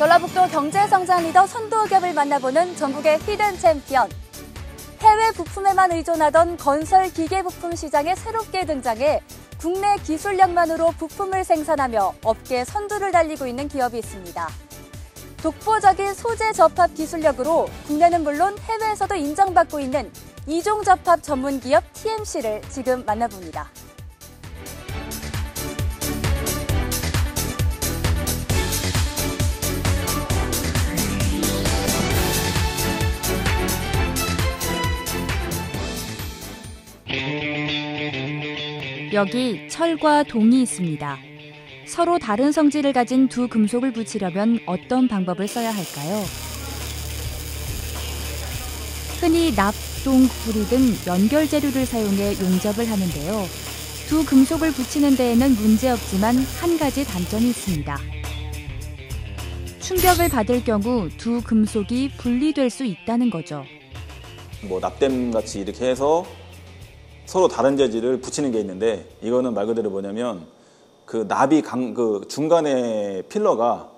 전라북도 경제성장 리더 선도기업을 만나보는 전국의 히든 챔피언. 해외 부품에만 의존하던 건설 기계 부품 시장에 새롭게 등장해 국내 기술력만으로 부품을 생산하며 업계 선두를 달리고 있는 기업이 있습니다. 독보적인 소재 접합 기술력으로 국내는 물론 해외에서도 인정받고 있는 이종 접합 전문 기업 TMC를 지금 만나봅니다. 여기 철과 동이 있습니다. 서로 다른 성질을 가진 두 금속을 붙이려면 어떤 방법을 써야 할까요? 흔히 납, 동, 구리 등 연결 재료를 사용해 용접을 하는데요. 두 금속을 붙이는 데에는 문제없지만 한 가지 단점이 있습니다. 충격을 받을 경우 두 금속이 분리될 수 있다는 거죠. 납땜 같이 이렇게 해서 서로 다른 재질을 붙이는 게 있는데, 이거는 말 그대로 뭐냐면 그 납이 그 중간에 필러가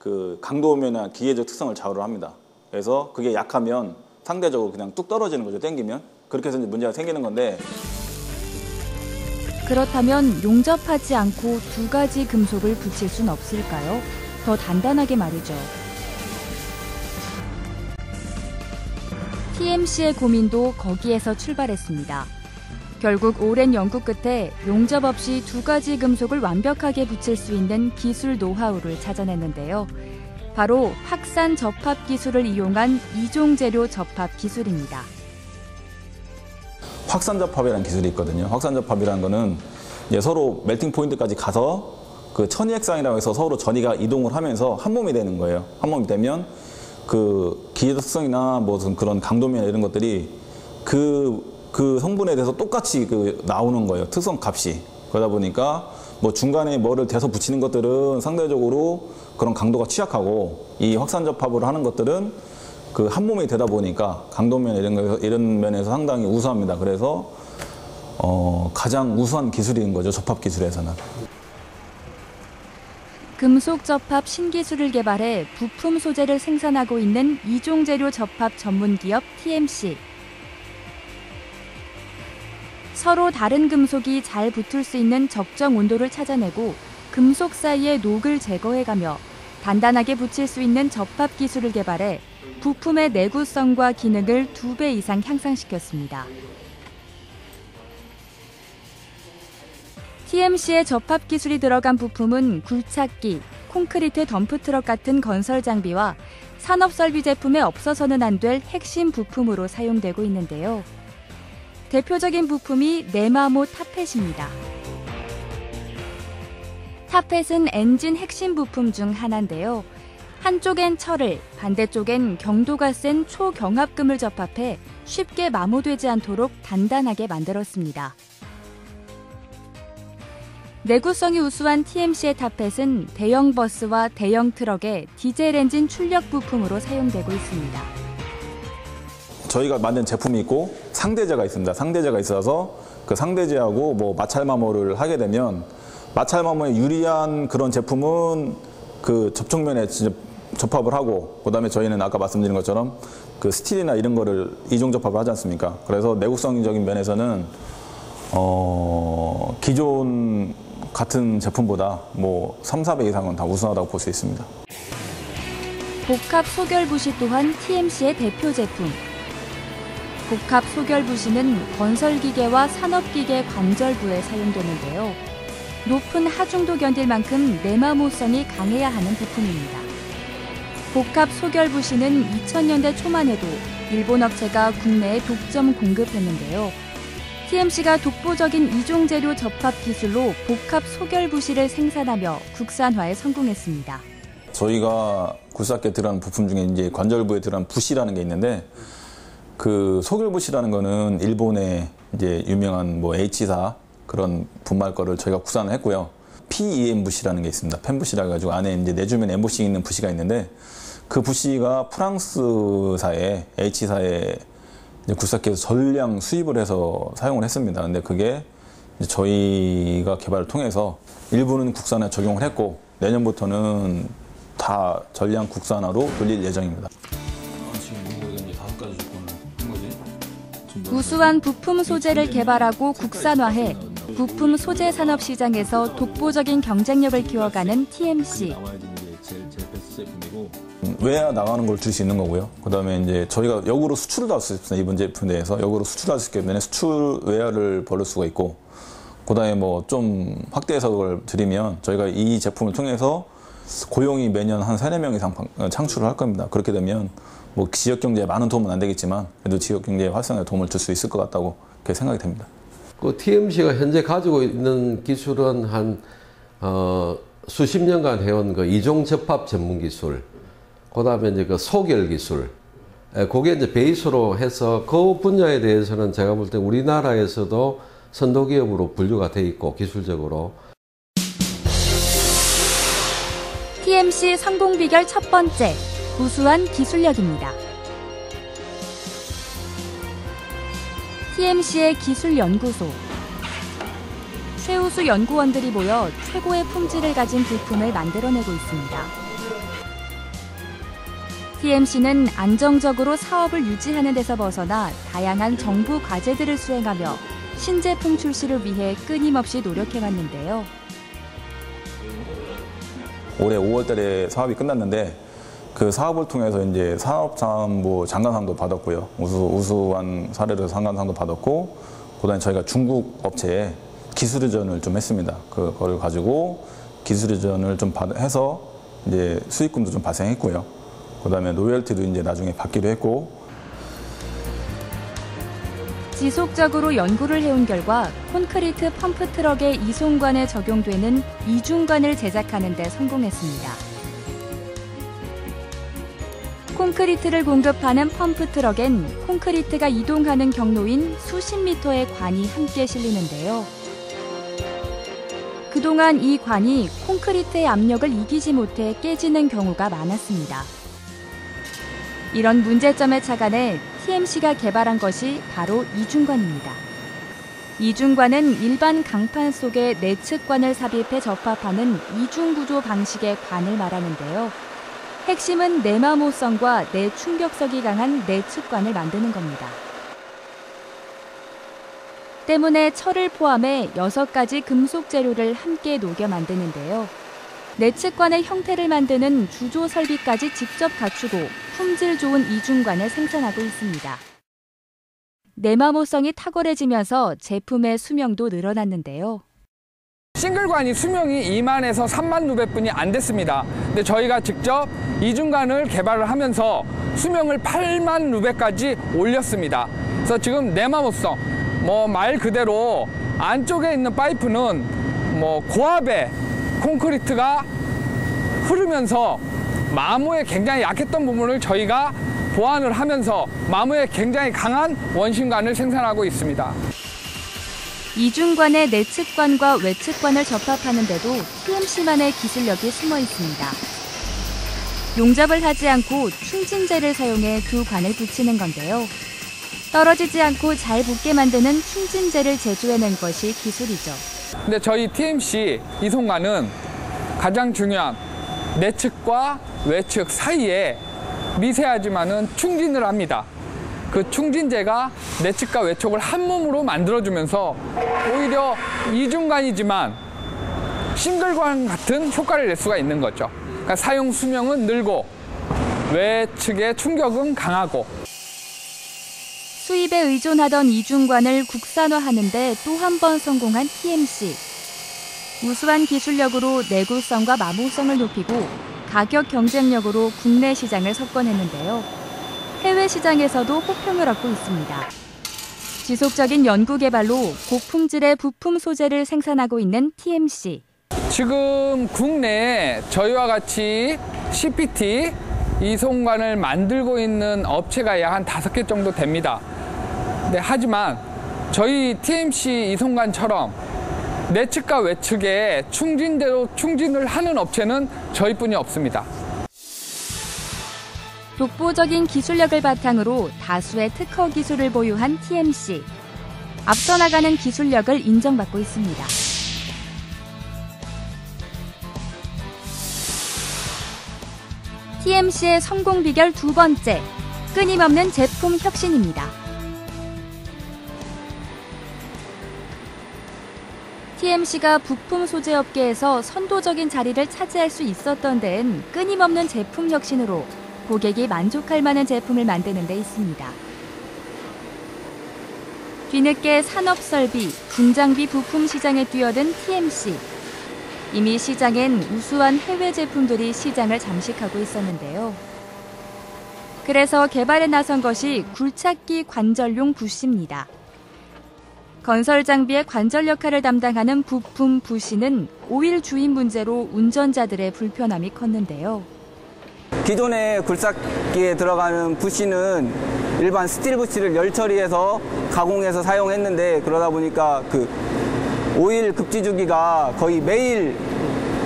그 강도면이나 기계적 특성을 좌우를 합니다. 그래서 그게 약하면 상대적으로 그냥 뚝 떨어지는 거죠, 당기면. 그렇게 해서 이제 문제가 생기는 건데. 그렇다면 용접하지 않고 두 가지 금속을 붙일 순 없을까요? 더 단단하게 말이죠. TMC의 고민도 거기에서 출발했습니다. 결국 오랜 연구 끝에 용접 없이 두 가지 금속을 완벽하게 붙일 수 있는 기술 노하우를 찾아냈는데요. 바로 확산 접합 기술을 이용한 이종 재료 접합 기술입니다. 확산 접합이라는 기술이 있거든요. 확산 접합이라는 거는 이제 서로 멜팅 포인트까지 가서 그 천이액상이라고 해서 서로 전이가 이동을 하면서 한 몸이 되는 거예요. 한 몸이 되면 그 기계적 특성이나 무슨 그런 강도면 이런 것들이 그 성분에 대해서 똑같이 나오는 거예요. 특성 값이. 그러다 보니까 뭐 중간에 뭐를 대서 붙이는 것들은 상대적으로 그런 강도가 취약하고, 이 확산 접합을 하는 것들은 그 한 몸이 되다 보니까 강도면 이런 면에서 상당히 우수합니다. 그래서 가장 우수한 기술인 거죠, 접합 기술에서는. 금속 접합 신기술을 개발해 부품 소재를 생산하고 있는 이종 재료 접합 전문 기업 TMC. 서로 다른 금속이 잘 붙을 수 있는 적정 온도를 찾아내고 금속 사이의 녹을 제거해가며 단단하게 붙일 수 있는 접합 기술을 개발해 부품의 내구성과 기능을 2배 이상 향상시켰습니다. TMC의 접합 기술이 들어간 부품은 굴착기, 콘크리트 덤프트럭 같은 건설 장비와 산업 설비 제품에 없어서는 안 될 핵심 부품으로 사용되고 있는데요. 대표적인 부품이 네마모 타펫입니다. 타펫은 엔진 핵심 부품 중 하나인데요. 한쪽엔 철을, 반대쪽엔 경도가 센 초경합금을 접합해 쉽게 마모되지 않도록 단단하게 만들었습니다. 내구성이 우수한 TMC의 타펫은 대형 버스와 대형 트럭의 디젤 엔진 출력 부품으로 사용되고 있습니다. 저희가 만든 제품이 있고 상대제가 있습니다. 상대제가 있어서 그 상대제하고 뭐 마찰마모를 하게 되면, 마찰마모에 유리한 그런 제품은 그 접촉면에 진짜 접합을 하고, 그다음에 저희는 아까 말씀드린 것처럼 그 스틸이나 이런 거를 이종 접합을 하지 않습니까? 그래서 내구성적인 면에서는 기존 같은 제품보다 뭐 3, 4배 이상은 다 우수하다고 볼 수 있습니다. 복합 소결부시 또한 TMC의 대표 제품. 복합 소결부시는 건설기계와 산업기계 관절부에 사용되는데요. 높은 하중도 견딜 만큼 내마모성이 강해야 하는 부품입니다. 복합 소결부시는 2000년대 초반에도 일본 업체가 국내에 독점 공급했는데요. TMC가 독보적인 이종 재료 접합 기술로 복합 소결부시를 생산하며 국산화에 성공했습니다. 저희가 굴삭기에 들어가는 부품 중에 이제 관절부에 들어가는 부시라는 게 있는데, 그 소결부시라는 거는 일본의 이제 유명한 뭐 H사 그런 분말 거를 저희가 국산을 했고요. PEM 부시라는 게 있습니다. 펜 부시라 가지고 안에 이제 내주면 엠보싱 있는 부시가 있는데, 그 부시가 프랑스사의 H사의 굴삭기에서 전량 수입을 해서 사용을 했습니다. 근데 그게 이제 저희가 개발을 통해서 일부는 국산에 적용을 했고, 내년부터는 다 전량 국산화로 돌릴 예정입니다. 우수한 부품 소재를 개발하고 국산화해 부품 소재 산업 시장에서 독보적인 경쟁력을 키워가는 TMC. 외야 나가는 걸 줄 수 있는 거고요. 그다음에 이제 저희가 역으로 수출도 할 수 있습니다. 이번 제품에 대해서 역으로 수출할 수 있기 때문에 수출 외야를 벌일 수가 있고, 그다음에 뭐 좀 확대 해석을 드리면 저희가 이 제품을 통해서 고용이 매년 한 3-4명 이상 창출을 할 겁니다. 그렇게 되면 뭐 지역 경제에 많은 도움은 안 되겠지만 그래도 지역 경제 활성화에 도움을 줄 수 있을 것 같다고 그렇게 생각이 됩니다. 그 TMC가 현재 가지고 있는 기술은 한 수십 년간 해온 그 이종 접합 전문 기술, 그다음에 이제 그 소결 기술, 그게 이제 베이스로 해서 그 분야에 대해서는 제가 볼 때 우리나라에서도 선도 기업으로 분류가 돼 있고 기술적으로. TMC 성공 비결 첫 번째, 우수한 기술력입니다. TMC의 기술연구소. 최우수 연구원들이 모여 최고의 품질을 가진 부품을 만들어내고 있습니다. TMC는 안정적으로 사업을 유지하는 데서 벗어나 다양한 정부 과제들을 수행하며 신제품 출시를 위해 끊임없이 노력해왔는데요. 올해 5월 달에 사업이 끝났는데 그 사업을 통해서 이제 산업자원부 장관상도 받았고요. 우수한 사례로 장관상도 받았고, 그다음에 저희가 중국 업체에 기술의전을 좀 했습니다. 그거를 가지고 기술의전을 좀 해서 이제 수익금도 좀 발생했고요. 그다음에 로열티도 이제 나중에 받기로 했고. 지속적으로 연구를 해온 결과 콘크리트 펌프 트럭의 이송관에 적용되는 이중관을 제작하는 데 성공했습니다. 콘크리트를 공급하는 펌프 트럭엔 콘크리트가 이동하는 경로인 수십 미터의 관이 함께 실리는데요. 그동안 이 관이 콘크리트의 압력을 이기지 못해 깨지는 경우가 많았습니다. 이런 문제점에 착안해 TMC가 개발한 것이 바로 이중관입니다. 이중관은 일반 강판 속에 내측관을 삽입해 접합하는 이중구조 방식의 관을 말하는데요. 핵심은 내마모성과 내충격성이 강한 내측관을 만드는 겁니다. 때문에 철을 포함해 6가지 금속 재료를 함께 녹여 만드는데요. 내측관의 형태를 만드는 주조 설비까지 직접 갖추고 품질 좋은 이중관을 생산하고 있습니다. 내마모성이 탁월해지면서 제품의 수명도 늘어났는데요. 싱글관이 수명이 2만에서 3만 루베뿐이 안 됐습니다. 근데 저희가 직접 이중관을 개발을 하면서 수명을 8만 루베까지 올렸습니다. 그래서 지금 내마모성, 말 그대로 안쪽에 있는 파이프는 고압의 콘크리트가 흐르면서 마모에 굉장히 약했던 부분을 저희가 보완을 하면서 마모에 굉장히 강한 원심관을 생산하고 있습니다. 이중관의 내측관과 외측관을 접합하는 데도 TMC만의 기술력이 숨어 있습니다. 용접을 하지 않고 충진재를 사용해 두 관을 붙이는 건데요. 떨어지지 않고 잘 붙게 만드는 충진재를 제조해낸 것이 기술이죠. 근데 저희 TMC 이송관은 가장 중요한 내측과 외측 사이에 미세하지만은 충진을 합니다. 그 충진재가 내측과 외측을 한 몸으로 만들어주면서 오히려 이중관이지만 싱글관 같은 효과를 낼 수가 있는 거죠. 그러니까 사용 수명은 늘고 외측의 충격은 강하고. 수입에 의존하던 이중관을 국산화하는데 또 한 번 성공한 TMC. 우수한 기술력으로 내구성과 마모성을 높이고 가격 경쟁력으로 국내 시장을 석권했는데요. 해외 시장에서도 호평을 얻고 있습니다. 지속적인 연구 개발로 고품질의 부품 소재를 생산하고 있는 TMC. 지금 국내에 저희와 같이 CPT 이송관을 만들고 있는 업체가 약 한 5개 정도 됩니다. 네, 하지만 저희 TMC 이송관처럼 내측과 외측에 충진대로 충진을 하는 업체는 저희뿐이 없습니다. 독보적인 기술력을 바탕으로 다수의 특허 기술을 보유한 TMC. 앞서 나가는 기술력을 인정받고 있습니다. TMC의 성공 비결 두 번째, 끊임없는 제품 혁신입니다. TMC가 부품 소재 업계에서 선도적인 자리를 차지할 수 있었던 데엔 끊임없는 제품 혁신으로 고객이 만족할 만한 제품을 만드는 데 있습니다. 뒤늦게 산업설비, 중장비 부품 시장에 뛰어든 TMC. 이미 시장엔 우수한 해외 제품들이 시장을 잠식하고 있었는데요. 그래서 개발에 나선 것이 굴착기 관절용 부시입니다. 건설 장비의 관절 역할을 담당하는 부품 부시는 오일 주입 문제로 운전자들의 불편함이 컸는데요. 기존의 굴착기에 들어가는 부시는 일반 스틸 부시를 열 처리해서 가공해서 사용했는데, 그러다 보니까 그 오일 급지 주기가 거의 매일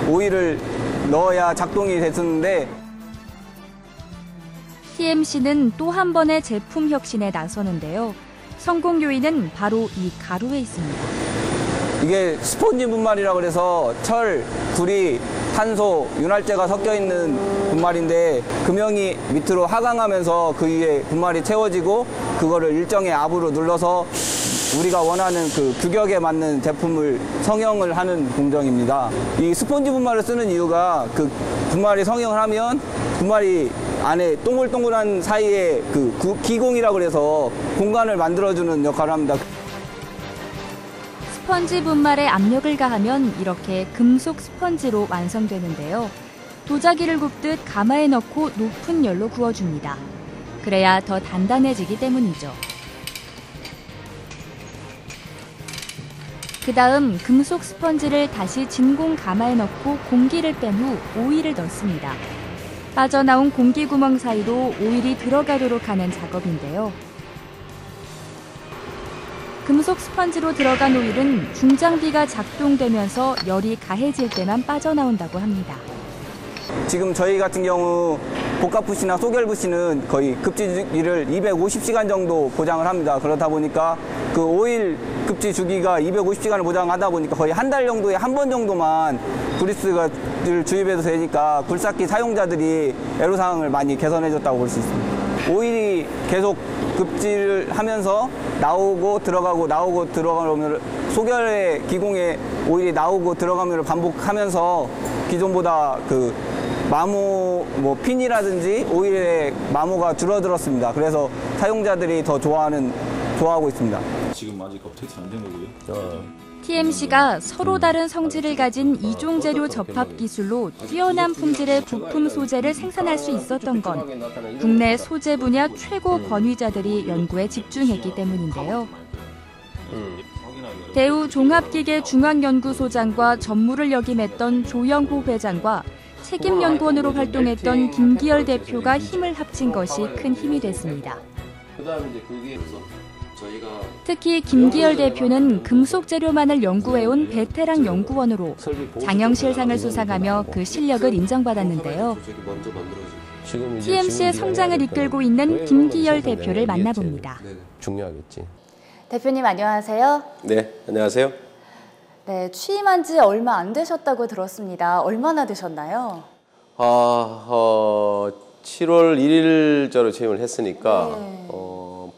오일을 넣어야 작동이 됐었는데, TMC는 또 한 번의 제품 혁신에 나서는데요. 성공 요인은 바로 이 가루에 있습니다. 이게 스폰지 분말이라고 해서 철, 구리, 탄소, 윤활제가 섞여 있는 분말인데, 금형이 밑으로 하강하면서 그 위에 분말이 채워지고 그거를 일정의 압으로 눌러서 우리가 원하는 그 규격에 맞는 제품을 성형을 하는 공정입니다. 이 스폰지 분말을 쓰는 이유가 그 분말이 성형을 하면 분말이 안에 동글동글한 사이에 그 기공이라고 해서 공간을 만들어주는 역할을 합니다. 스펀지 분말에 압력을 가하면 이렇게 금속 스펀지로 완성되는데요. 도자기를 굽듯 가마에 넣고 높은 열로 구워줍니다. 그래야 더 단단해지기 때문이죠. 그 다음 금속 스펀지를 다시 진공 가마에 넣고 공기를 뺀 후 오일을 넣습니다. 빠져나온 공기 구멍 사이로 오일이 들어가도록 하는 작업인데요. 금속 스펀지로 들어간 오일은 중장비가 작동되면서 열이 가해질 때만 빠져나온다고 합니다. 지금 저희 같은 경우 복합부시나 소결부시는 거의 급지 주기를 250시간 정도 보장을 합니다. 그렇다 보니까 그 오일 급지 주기가 250시간을 보장하다 보니까 거의 한 달 정도에 한 번 정도만 그리스를 주입해도 되니까 굴삭기 사용자들이 애로사항을 많이 개선해줬다고 볼 수 있습니다. 오일이 계속 급지를 하면서 나오고 들어가고 나오고 들어가면 소결의 기공에 오일이 나오고 들어가면 반복하면서 기존보다 그 마모 뭐 핀이라든지 오일의 마모가 줄어들었습니다. 그래서 사용자들이 더 좋아하고 있습니다. 지금 아직 업데이트 안 된 거고요. TMC가 서로 다른 성질을 가진 이종 재료 접합 기술로 뛰어난 품질의 부품 소재를 생산할 수 있었던 건 국내 소재 분야 최고 권위자들이 연구에 집중했기 때문인데요. 대우 종합기계중앙연구소장과 전무를 역임했던 조영호 회장과 책임연구원으로 활동했던 김기열 대표가 힘을 합친 것이 큰 힘이 됐습니다. 특히 김기열 대표는 금속 재료만을 연구해온 베테랑 연구원으로 장영실상을 수상하며 그 실력을 인정받았는데요. TMC의 성장을 이끌고 있는 김기열 대표를 만나봅니다. 중요하겠지. 대표님 안녕하세요. 네, 안녕하세요. 네, 취임한 지 얼마 안 되셨다고 들었습니다. 얼마나 되셨나요? 7월 1일자로 취임을 했으니까 네.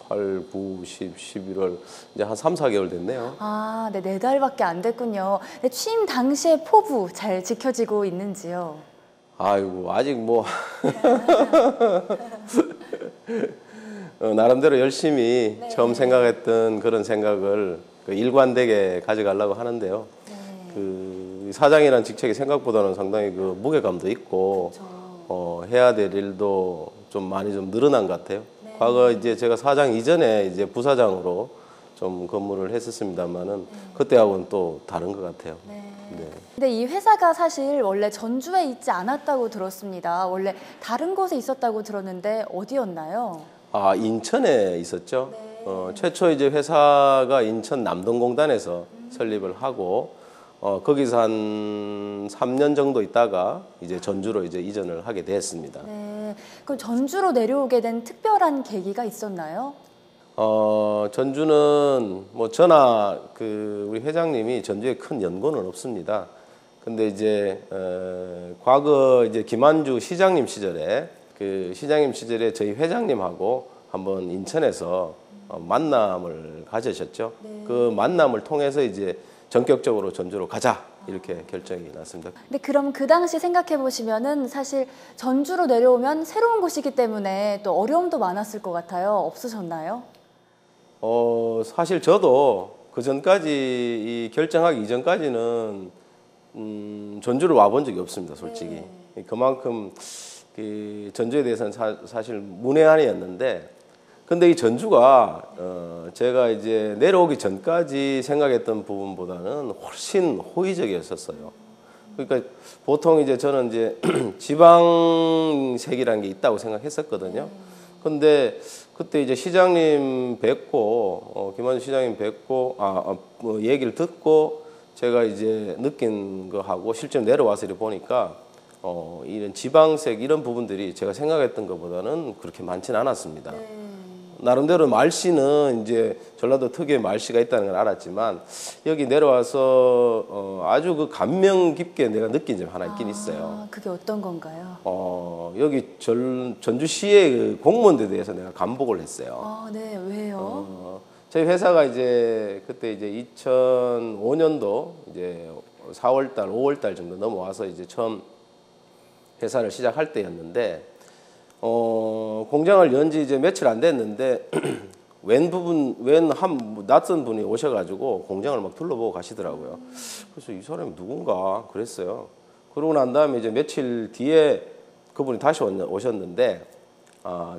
8, 9, 10, 11월 이제 한 3, 4개월 됐네요. 아, 네, 4달밖에 안 됐군요. 네, 취임 당시의 포부 잘 지켜지고 있는지요? 아이고, 아직 뭐 나름대로 열심히 네. 처음 생각했던 그런 생각을 일관되게 가져가려고 하는데요. 네. 그 사장이라는 직책이 생각보다는 상당히 그 무게감도 있고 해야 될 일도 좀 많이 좀 늘어난 것 같아요. 네. 과거 이제 제가 사장 이전에 이제 부사장으로 좀 근무를 했었습니다만은 그때하고는 또 다른 것 같아요. 네. 네. 근데 이 회사가 사실 원래 전주에 있지 않았다고 들었습니다. 원래 다른 곳에 있었다고 들었는데 어디였나요? 인천에 있었죠. 네. 최초 이제 회사가 인천 남동공단에서 설립을 하고 거기서 한 3년 정도 있다가 이제 전주로 이제 이전을 하게 됐습니다. 네. 그럼 전주로 내려오게 된 특별한 계기가 있었나요? 전주는 뭐 저나 우리 회장님이 전주에 큰 연고는 없습니다. 근데 이제 과거 이제 김한주 시장님 시절에 그 시장님 시절에 저희 회장님하고 한번 인천에서 만남을 가지셨죠. 그 만남을 통해서 이제 전격적으로 전주로 가자 이렇게 결정이 났습니다. 근데 그럼 그 당시 생각해 보시면은 사실 전주로 내려오면 새로운 곳이기 때문에 또 어려움도 많았을 것 같아요. 없으셨나요? 사실 저도 그 전까지 이 결정하기 이전까지는 전주를 와본 적이 없습니다, 솔직히. 그만큼 그 전주에 대해서는 사실 문외한이었는데, 근데 이 전주가 제가 이제 내려오기 전까지 생각했던 부분보다는 훨씬 호의적이었었어요. 그러니까 보통 이제 저는 이제 지방색이라는 게 있다고 생각했었거든요. 근데 그때 이제 시장님 뵙고 김한주 시장님 뵙고 뭐 얘기를 듣고 제가 이제 느낀 거 하고 실제 내려와서 이렇게 보니까 이런 지방색 이런 부분들이 제가 생각했던 것보다는 그렇게 많지는 않았습니다. 나름대로 말씨는 이제 전라도 특유의 말씨가 있다는 걸 알았지만 여기 내려와서 아주 그 감명 깊게 내가 느낀 점 하나 있긴 있어요. 그게 어떤 건가요? 여기 전주시의 그 공무원들에 대해서 내가 감복을 했어요. 네, 왜요? 저희 회사가 이제 그때 이제 2005년도 이제 4월달, 5월달 정도 넘어와서 이제 처음 회사를 시작할 때였는데, 공장을 연 지 이제 며칠 안 됐는데, 낯선 분이 오셔가지고 공장을 막 둘러보고 가시더라고요. 그래서 이 사람이 누군가 그랬어요. 그러고 난 다음에 이제 며칠 뒤에 그분이 다시 오셨는데,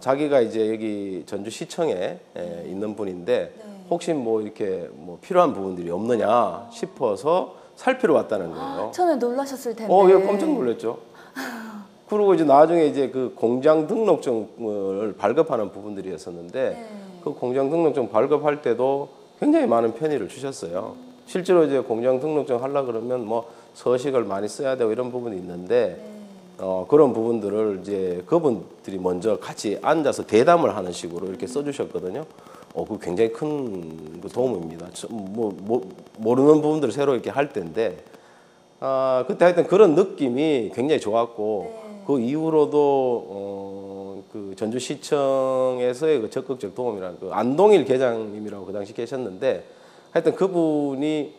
자기가 이제 여기 전주시청에 있는 분인데, 혹시 뭐 이렇게 뭐 필요한 부분들이 없느냐 싶어서 살피러 왔다는 거예요. 처음에 놀라셨을 텐데. 예, 깜짝 놀랐죠. 그리고 이제 나중에 이제 그 공장 등록증을 발급하는 부분들이었었는데, 그 공장 등록증 발급할 때도 굉장히 많은 편의를 주셨어요. 실제로 이제 공장 등록증 하려고 그러면 뭐 서식을 많이 써야 되고 이런 부분이 있는데, 그런 부분들을 이제 그분들이 먼저 같이 앉아서 대담을 하는 식으로 이렇게 써주셨거든요. 그 굉장히 큰 도움입니다. 모르는 부분들을 새로 이렇게 할 때인데, 그때 하여튼 그런 느낌이 굉장히 좋았고, 그 이후로도 그 전주시청에서의 그 적극적 도움이라는 그 안동일 계장님이라고 그 당시 계셨는데, 하여튼 그분이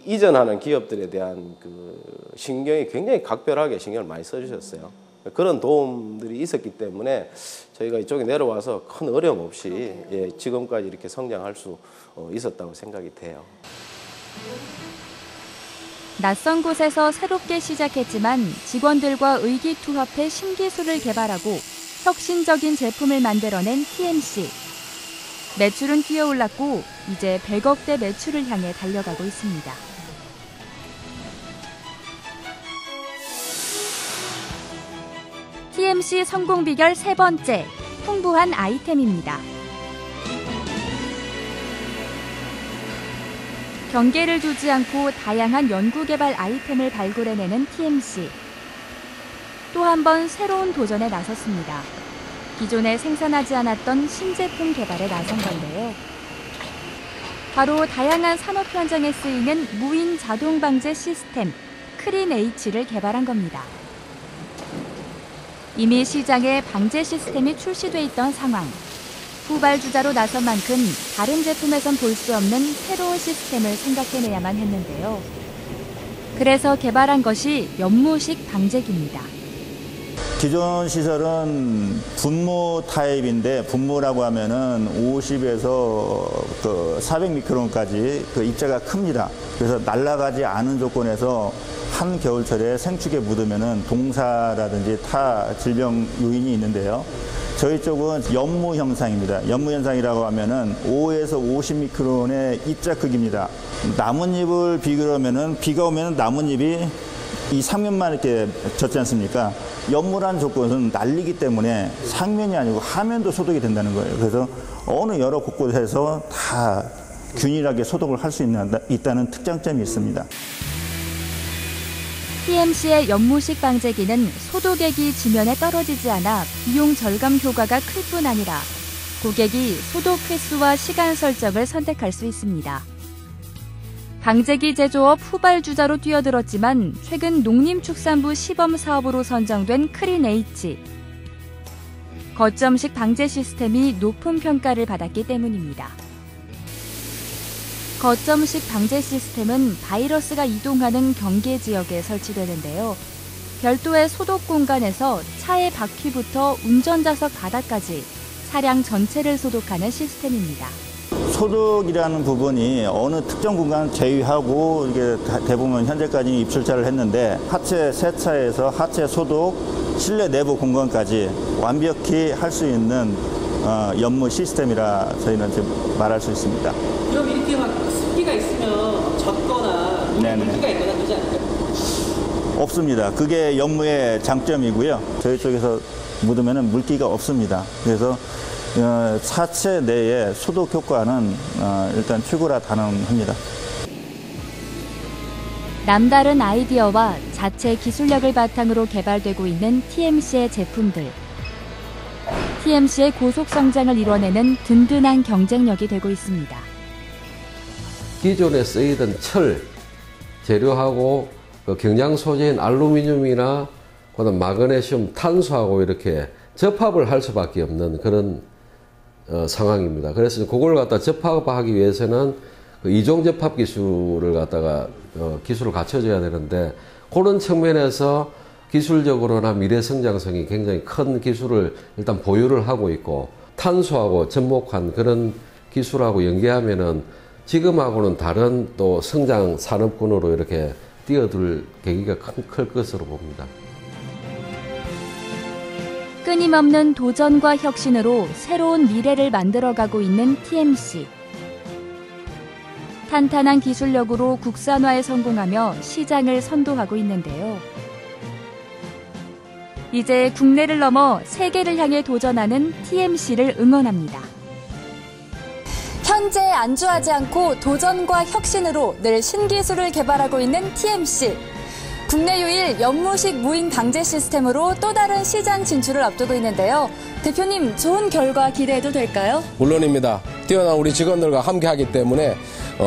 이전하는 기업들에 대한 그 신경이 굉장히 각별하게 신경을 많이 써주셨어요. 그런 도움들이 있었기 때문에 저희가 이쪽에 내려와서 큰 어려움 없이 지금까지 이렇게 성장할 수 있었다고 생각이 돼요. 낯선 곳에서 새롭게 시작했지만 직원들과 의기투합해 신기술을 개발하고 혁신적인 제품을 만들어낸 TMC. 매출은 뛰어올랐고 이제 100억대 매출을 향해 달려가고 있습니다. TMC 성공 비결 세 번째, 풍부한 아이템입니다. 경계를 두지 않고 다양한 연구개발 아이템을 발굴해내는 TMC. 또 한 번 새로운 도전에 나섰습니다. 기존에 생산하지 않았던 신제품 개발에 나선 건데요. 바로 다양한 산업 현장에 쓰이는 무인 자동 방제 시스템 크린 H를 개발한 겁니다. 이미 시장에 방제 시스템이 출시돼 있던 상황. 후발주자로 나선 만큼 다른 제품에선 볼 수 없는 새로운 시스템을 생각해내야만 했는데요. 그래서 개발한 것이 연무식 방제기입니다. 기존 시설은 분무 타입인데, 분무라고 하면은 50에서 400미크론까지 그 입자가 큽니다. 그래서 날아가지 않은 조건에서 한 겨울철에 생축에 묻으면은 동사라든지 타 질병 요인이 있는데요. 저희 쪽은 연무 현상입니다. 연무 현상이라고 하면은 5에서 50미크론의 입자 크기입니다. 나뭇잎을 비교하면은 비가 오면은 나뭇잎이 이 상면만 이렇게 젖지 않습니까? 연무라는 조건은 날리기 때문에 상면이 아니고 하면도 소독이 된다는 거예요. 그래서 어느 여러 곳곳에서 다 균일하게 소독을 할 수 있다는 특장점이 있습니다. TMC의 연무식 방제기는 소독액이 지면에 떨어지지 않아 비용 절감 효과가 클 뿐 아니라 고객이 소독 횟수와 시간 설정을 선택할 수 있습니다. 방제기 제조업 후발주자로 뛰어들었지만 최근 농림축산부 시범 사업으로 선정된 크린 H. 거점식 방제 시스템이 높은 평가를 받았기 때문입니다. 거점식 방제 시스템은 바이러스가 이동하는 경계 지역에 설치되는데요. 별도의 소독 공간에서 차의 바퀴부터 운전자석 바닥까지 차량 전체를 소독하는 시스템입니다. 소독이라는 부분이 어느 특정 공간을 제외하고 이게 대부분 현재까지 입출차를 했는데 하체 세차에서 하체 소독, 실내 내부 공간까지 완벽히 할 수 있는 연무 시스템이라 저희는 지금 말할 수 있습니다. 그럼 이렇게 막 습기가 있으면 젖거나 물기가 있거나 그러지 않을까요? 없습니다. 그게 연무의 장점이고요. 저희 쪽에서 묻으면 물기가 없습니다. 그래서 차체 내의 소독 효과는 일단 최고라 단언합니다. 남다른 아이디어와 자체 기술력을 바탕으로 개발되고 있는 TMC의 제품들. TMC의 고속 성장을 이뤄내는 든든한 경쟁력이 되고 있습니다. 기존에 쓰이던 철 재료하고 경량 소재인 알루미늄이나 그다음 마그네슘, 탄소하고 이렇게 접합을 할 수밖에 없는 그런 상황입니다. 그래서 그걸 갖다 접합하기 위해서는 그 이종 접합 기술을 갖다가 기술을 갖춰줘야 되는데 그런 측면에서 기술적으로나 미래 성장성이 굉장히 큰 기술을 일단 보유를 하고 있고 탄소하고 접목한 그런 기술하고 연계하면은 지금하고는 다른 또 성장 산업군으로 이렇게 뛰어들 계기가 클 것으로 봅니다. 끊임없는 도전과 혁신으로 새로운 미래를 만들어가고 있는 TMC. 탄탄한 기술력으로 국산화에 성공하며 시장을 선도하고 있는데요. 이제 국내를 넘어 세계를 향해 도전하는 TMC를 응원합니다. 현재에 안주하지 않고 도전과 혁신으로 늘 신기술을 개발하고 있는 TMC. 국내 유일 연무식 무인 방제 시스템으로 또 다른 시장 진출을 앞두고 있는데요. 대표님, 좋은 결과 기대해도 될까요? 물론입니다. 뛰어난 우리 직원들과 함께하기 때문에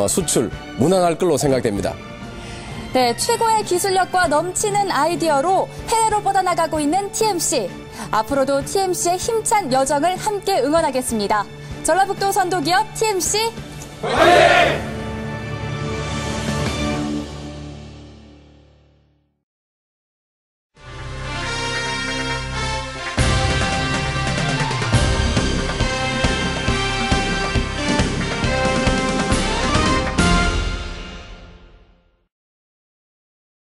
수출 무난할 걸로 생각됩니다. 네, 최고의 기술력과 넘치는 아이디어로 해외로 뻗어나가고 있는 TMC. 앞으로도 TMC의 힘찬 여정을 함께 응원하겠습니다. 전라북도 선도기업 TMC 화이팅!